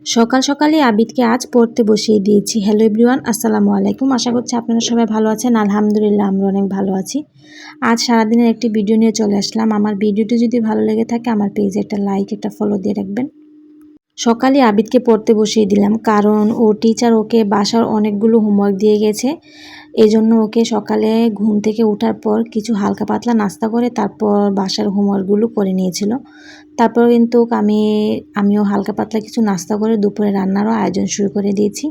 সকাল সকালই আবিদকে আজ পড়তে বসিয়ে দিয়েছি। হ্যালো এভরিওয়ান, আসসালামু আলাইকুম। আশা করছি আপনারা সবাই ভালো আছেন। আলহামদুলিল্লাহ আমরা অনেক ভালো আছি। আজ সারাদিনের একটি ভিডিও নিয়ে চলে আসলাম। আমার ভিডিওটি যদি ভালো লেগে থাকে আমার পেজে একটা লাইক, একটা ফলো দিয়ে রাখবেন। সকালে আবিদকে পড়তে বসিয়ে দিলাম, কারণ ও টিচার ওকে বাসার অনেকগুলো হোমওয়ার্ক দিয়ে গেছে। এজন্য ওকে সকালে ঘুম থেকে ওঠার পর কিছু হালকা পাতলা নাস্তা করে তারপর বাসার হোমওয়ার্কগুলো করে নিয়েছিল। তারপর কিন্তু আমিও হালকা পাতলা কিছু নাস্তা করে দুপুরে রান্নারও আয়োজন শুরু করে দিয়েছি।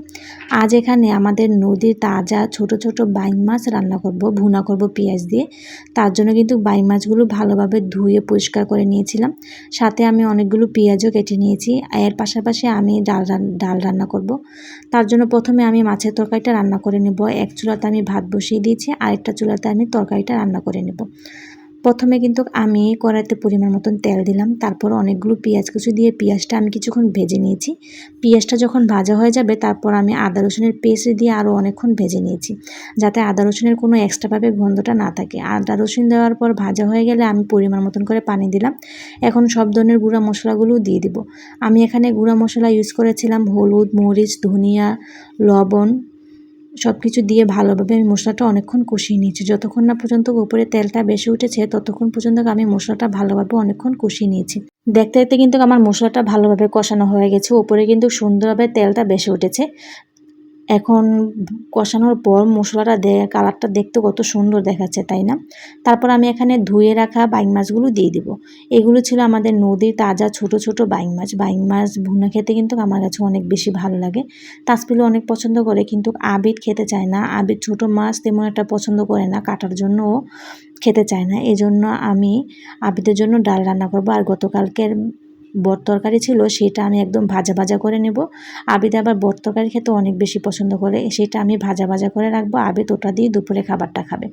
আজ এখানে আমাদের নদীর তাজা ছোট ছোট বাইম মাছ রান্না করব, ভুনা করব পেঁয়াজ দিয়ে। তার জন্য কিন্তু বাইম মাছগুলো ভালোভাবে ধুয়ে পরিষ্কার করে নিয়েছিলাম। সাথে আমি অনেকগুলো পেঁয়াজও কেটে নিয়েছি। এর পাশাপাশি আমি ডাল রান্না করব। তার জন্য প্রথমে আমি মাছের তরকারিটা রান্না করে নেব। এক চুলাতে আমি ভাত বসিয়ে দিয়েছি, আরেকটা চুলাতে আমি তরকারিটা রান্না করে নেব। প্রথমে কিন্তু আমি কড়াইতে পরিমাণ মতন তেল দিলাম, তারপর অনেকগুলো পেঁয়াজ কুচি দিয়ে পেঁয়াজটা আমি কিছুক্ষণ ভেজে নিয়েছি। পেঁয়াজটা যখন ভাজা হয়ে যাবে তারপর আমি আদা রসুনের পেস্ট দিয়ে আরও অনেকক্ষণ ভেজে নিয়েছি, যাতে আদা রসুনের কোনো এক্সট্রাভাবে গন্ধটা না থাকে। আদা রসুন দেওয়ার পর ভাজা হয়ে গেলে আমি পরিমাণ মতন করে পানি দিলাম। এখন সব ধরনের গুঁড়া মশলাগুলোও দিয়ে দিব। আমি এখানে গুঁড়া মশলা ইউজ করেছিলাম হলুদ, মরিচ, ধনিয়া, লবণ, সব কিছু দিয়ে ভালোভাবে আমি মশলাটা অনেকক্ষণ কষিয়ে নিয়েছি। যতক্ষণ না পর্যন্ত উপরে তেলটা বেশি উঠেছে ততক্ষণ পর্যন্ত আমি মশলাটা ভালোভাবে অনেকক্ষণ কষিয়ে নিয়েছি। দেখতে দেখতে কিন্তু আমার মশলাটা ভালোভাবে কষানো হয়ে গেছে, উপরে কিন্তু সুন্দরভাবে তেলটা বেশি উঠেছে। এখন কষানোর পর মশলাটা কালারটা দেখতে কত সুন্দর দেখাচ্ছে, তাই না? তারপর আমি এখানে ধুয়ে রাখা বাইং মাছগুলো দিয়ে দিব। এগুলো ছিল আমাদের নদীর তাজা ছোট ছোট বাইং মাছ। বাইং মাছ ভুনা খেতে কিন্তু আমার কাছে অনেক বেশি ভালো লাগে। তাসপিলও অনেক পছন্দ করে, কিন্তু আবিদ খেতে চায় না। আবিদ ছোট মাছ তেমন একটা পছন্দ করে না, কাটার জন্য ও খেতে চায় না। এজন্য আমি আবিদের জন্য ডাল রান্না করব। আর গতকালকের বট তরকারি ছিল, সেটা আমি একদম ভাজা ভাজা করে নেব। আবিদ আবার বট তরকারি খেতে অনেক বেশি পছন্দ করে, সেটা আমি ভাজা ভাজা করে রাখবো। আবিদ ওটা দিয়ে দুপুরে খাবারটা খাবে।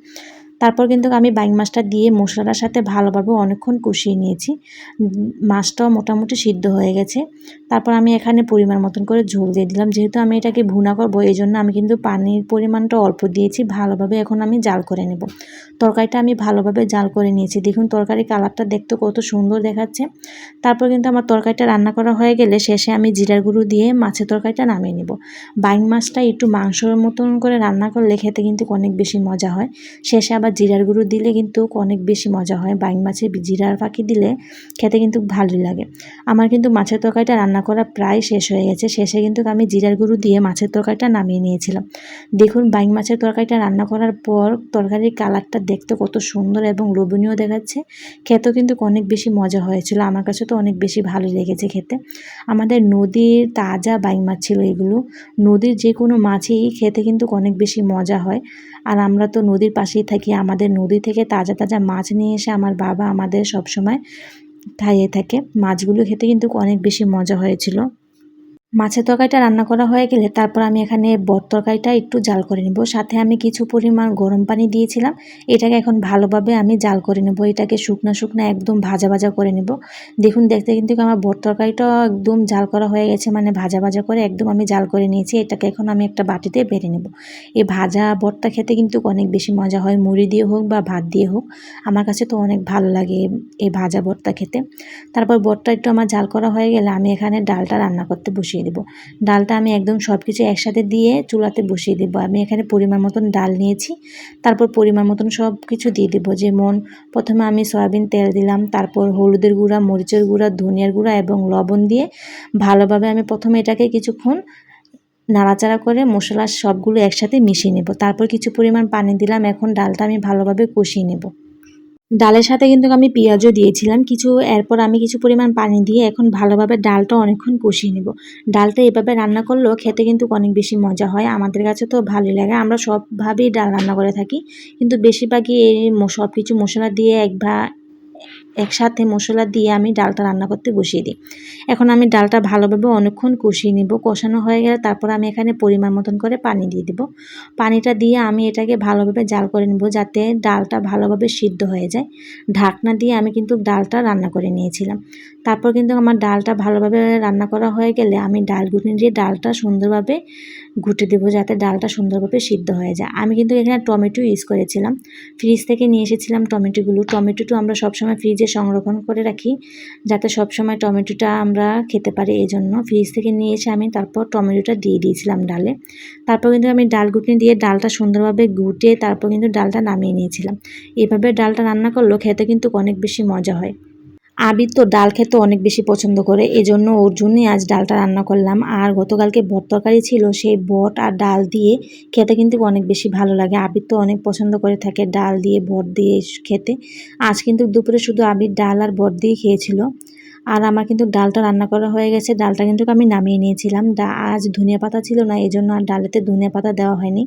তারপর কিন্তু আমি বাইং মাছটা দিয়ে মশলাটার সাথে ভালোভাবে অনেকক্ষণ কষিয়ে নিয়েছি। মাছটাও মোটামুটি সিদ্ধ হয়ে গেছে। তারপর আমি এখানে পরিমাণ মতন করে ঝোল দিয়ে দিলাম। যেহেতু আমি এটাকে ভুনা করবো এই জন্য আমি কিন্তু পানির পরিমাণটা অল্প দিয়েছি। ভালোভাবে এখন আমি জাল করে নেব। তরকারিটা আমি ভালোভাবে জাল করে নিয়েছি। দেখুন তরকারির কালারটা দেখতে কত সুন্দর দেখাচ্ছে। তারপর কিন্তু আমার তরকারিটা রান্না করা হয়ে গেলে শেষে আমি জিরার গুঁড়ো দিয়ে মাছের তরকারিটা নামিয়ে নেব। বাইং মাছটা একটু মাংসর মতন করে রান্না করলে খেতে কিন্তু অনেক বেশি মজা হয়। শেষে আবার জিরার গুঁড়ো দিলে কিন্তু অনেক বেশি মজা হয়। বাইং মাছে জিরার ফাঁকি দিলে খেতে কিন্তু ভালোই লাগে। আমার কিন্তু মাছের তরকারিটা রান্না করা প্রায় শেষ হয়ে গেছে। শেষে কিন্তু আমি জিরার গুঁড়ো দিয়ে মাছের তরকারিটা নামিয়ে নিয়েছিলাম। দেখুন বাইং মাছের তরকারিটা রান্না করার পর তরকারির কালারটা দেখতে কত সুন্দর এবং লোভনীয় দেখাচ্ছে। খেতেও কিন্তু অনেক বেশি মজা হয়েছিল। আমার কাছে তো অনেক বেশি ভালো লেগেছে খেতে। আমাদের নদীর তাজা বাইং মাছ ছিল এগুলো। নদীর যে কোনো মাছই খেতে কিন্তু অনেক বেশি মজা হয়। আর আমরা তো নদীর পাশেই থাকি, আমাদের নদী থেকে তাজা তাজা মাছ নিয়ে এসে আমার বাবা আমাদের সবসময় খাইয়ে থাকে। মাছগুলো খেতে কিন্তু অনেক বেশি মজা হয়েছিল। মাছের তরকারিটা রান্না করা হয়ে গেলে তারপর আমি এখানে বট তরকারিটা একটু জাল করে নেব। সাথে আমি কিছু পরিমাণ গরম পানি দিয়েছিলাম। এটাকে এখন ভালোভাবে আমি জাল করে নেব। এটাকে শুকনো শুকনো একদম ভাজা ভাজা করে নেব। দেখুন দেখতে কিন্তু আমার বট তরকারিটাও একদম জাল করা হয়ে গেছে, মানে ভাজা ভাজা করে একদম আমি জাল করে নিয়েছি। এটাকে এখন আমি একটা বাটিতে বেড়ে নেব। এই ভাজা বটটা খেতে কিন্তু অনেক বেশি মজা হয়, মুড়ি দিয়ে হোক বা ভাত দিয়ে হোক। আমার কাছে তো অনেক ভালো লাগে এই ভাজা বটটা খেতে। তারপর বটটা একটু আমার জাল করা হয়ে গেলে আমি এখানে ডালটা রান্না করতে বসিয়ে দেব। ডালটা আমি একদম সব কিছু একসাথে দিয়ে চুলাতে বসিয়ে দেবো। আমি এখানে পরিমাণ মতন ডাল নিয়েছি। তারপর পরিমাণ মতন সব কিছু দিয়ে দেবো। যেমন প্রথমে আমি সয়াবিন তেল দিলাম, তারপর হলুদের গুঁড়া, মরিচের গুঁড়া, ধনিয়ার গুঁড়া এবং লবণ দিয়ে ভালোভাবে আমি প্রথমে এটাকে কিছুক্ষণ নাড়াচাড়া করে মশলা সবগুলো একসাথে মিশিয়ে নেব। তারপর কিছু পরিমাণ পানি দিলাম। এখন ডালটা আমি ভালোভাবে কষিয়ে নেব। ডালের সাথে কিন্তু আমি পেঁয়াজও দিয়েছিলাম কিছু। এরপর আমি কিছু পরিমাণ পানি দিয়ে এখন ভালোভাবে ডালটা অনেকক্ষণ কষিয়ে নেব। ডালটা এভাবে রান্না করলেও খেতে কিন্তু অনেক বেশি মজা হয়। আমাদের কাছে তো ভালোই লাগে, আমরা সবভাবেই ডাল রান্না করে থাকি। কিন্তু বেশিরভাগই এই সব কিছু মশলা দিয়ে একসাথে মশলা দিয়ে আমি ডালটা রান্না করতে বসিয়ে দিই। এখন আমি ডালটা ভালোভাবে অনেকক্ষণ কষিয়ে নিব। কষানো হয়ে গেলে তারপর আমি এখানে পরিমাণ মতন করে পানি দিয়ে দেব। পানিটা দিয়ে আমি এটাকে ভালোভাবে জাল করে নেব, যাতে ডালটা ভালোভাবে সিদ্ধ হয়ে যায়। ঢাকনা দিয়ে আমি কিন্তু ডালটা রান্না করে নিয়েছিলাম। তারপর কিন্তু আমার ডালটা ভালোভাবে রান্না করা হয়ে গেলে আমি ডাল ঘুটনি দিয়ে ডালটা সুন্দরভাবে ঘুটে দেবো, যাতে ডালটা সুন্দরভাবে সিদ্ধ হয়ে যায়। আমি কিন্তু এখানে টমেটো ইউজ করেছিলাম, ফ্রিজ থেকে নিয়ে এসেছিলাম টমেটোগুলো। টমেটোটা আমরা সবসময় ফ্রিজে সংরক্ষণ করে রাখি, যাতে সবসময় টমেটোটা আমরা খেতে পারি, এই জন্য ফ্রিজ থেকে নিয়ে এসে আমি তারপর টমেটোটা দিয়ে দিয়েছিলাম ডালে। তারপর কিন্তু আমি ডাল ঘুটনি দিয়ে ডালটা সুন্দরভাবে ঘুটে তারপর কিন্তু ডালটা নামিয়ে নিয়েছিলাম। এভাবে ডালটা রান্না করলেও খেতে কিন্তু অনেক বেশি মজা হয়। আবির তো ডাল খেতে অনেক বেশি পছন্দ করে, এজন্য ওর জন্যই আজ ডালটা রান্না করলাম। আর গতকালকে বট তরকারি ছিল, সেই বট আর ডাল দিয়ে খেতে কিন্তু অনেক বেশি ভালো লাগে। আবির তো অনেক পছন্দ করে থাকে ডাল দিয়ে বট দিয়ে খেতে। আজ কিন্তু দুপুরে শুধু আবির ডাল আর বট দিয়ে খেয়েছিল। আর আমার কিন্তু ডালটা রান্না করা হয়ে গেছে, ডালটা কিন্তু আমি নামিয়ে নিয়েছিলাম। আজ ধনিয়া পাতা ছিল না, এই জন্য আর ডালেতে ধনিয়া পাতা দেওয়া হয়নি।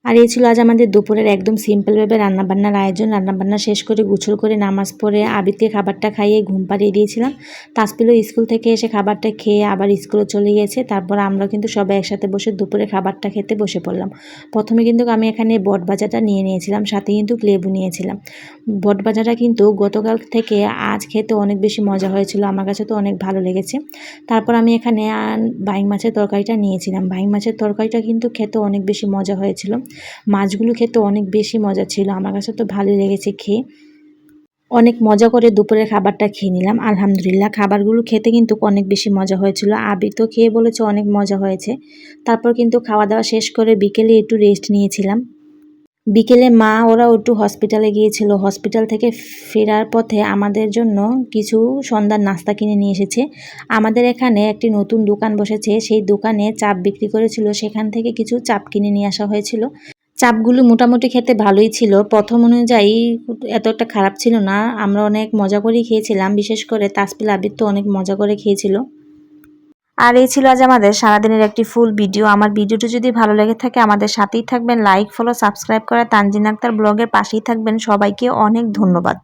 আর এই ছিল আজ আমাদের দুপুরের একদম সিম্পলভাবে রান্নাবান্নার আয়োজন। রান্নাবান্না শেষ করে গোসল করে নামাজ পড়ে আবিরকে খাবারটা খাইয়ে ঘুম পাড়িয়ে দিয়েছিলাম। তাসপিলও স্কুল থেকে এসে খাবারটা খেয়ে আবার স্কুলে চলে গিয়েছে। তারপর আমরা কিন্তু সবাই একসাথে বসে দুপুরে খাবারটা খেতে বসে পড়লাম। প্রথমে কিন্তু আমি এখানে বট ভাজাটা নিয়ে নিয়েছিলাম, সাথে কিন্তু লেবু নিয়েছিলাম। বট ভাজাটা কিন্তু গতকাল থেকে আজ খেতে অনেক বেশি মজা হয়েছিল, আমার কাছে তো অনেক ভালো লেগেছে। তারপর আমি এখানে বাইং মাছের তরকারিটা নিয়েছিলাম। বাইং মাছের তরকারিটা কিন্তু খেতে অনেক বেশি মজা হয়েছিল। মাছগুলো খেতে অনেক বেশি মজা ছিল, আমার কাছে তো ভালোই লেগেছে খেয়ে। অনেক মজা করে দুপুরের খাবারটা খেয়ে নিলাম। আলহামদুলিল্লাহ, খাবারগুলো খেতে কিন্তু অনেক বেশি মজা হয়েছিল। আবির তো খেয়ে বলেছে অনেক মজা হয়েছে। তারপর কিন্তু খাওয়া দাওয়া শেষ করে বিকেলে একটু রেস্ট নিয়েছিলাম। বিকেলে মা ওরাও একটু হসপিটালে গিয়েছিল, হসপিটাল থেকে ফেরার পথে আমাদের জন্য কিছু সন্ধ্যার নাস্তা কিনে নিয়ে এসেছে। আমাদের এখানে একটি নতুন দোকান বসেছে, সেই দোকানে চাপ বিক্রি করেছিল, সেখান থেকে কিছু চাপ কিনে নিয়ে আসা হয়েছিল। চাপগুলো মোটামুটি খেতে ভালোই ছিল, প্রথম অনুযায়ী এত একটা খারাপ ছিল না। আমরা অনেক মজা করেই খেয়েছিলাম, বিশেষ করে তাসপিল আবির তো অনেক মজা করে খেয়েছিল। আর এই ছিল আজ আমাদের সারাদিনের একটি ফুল ভিডিও। আমার ভিডিওটি যদি ভালো লেগে থাকে আমাদের সাথেই থাকবেন, লাইক ফলো সাবস্ক্রাইব করে তানজিন আক্তার ব্লগের পাশেই থাকবেন। সবাইকে অনেক ধন্যবাদ।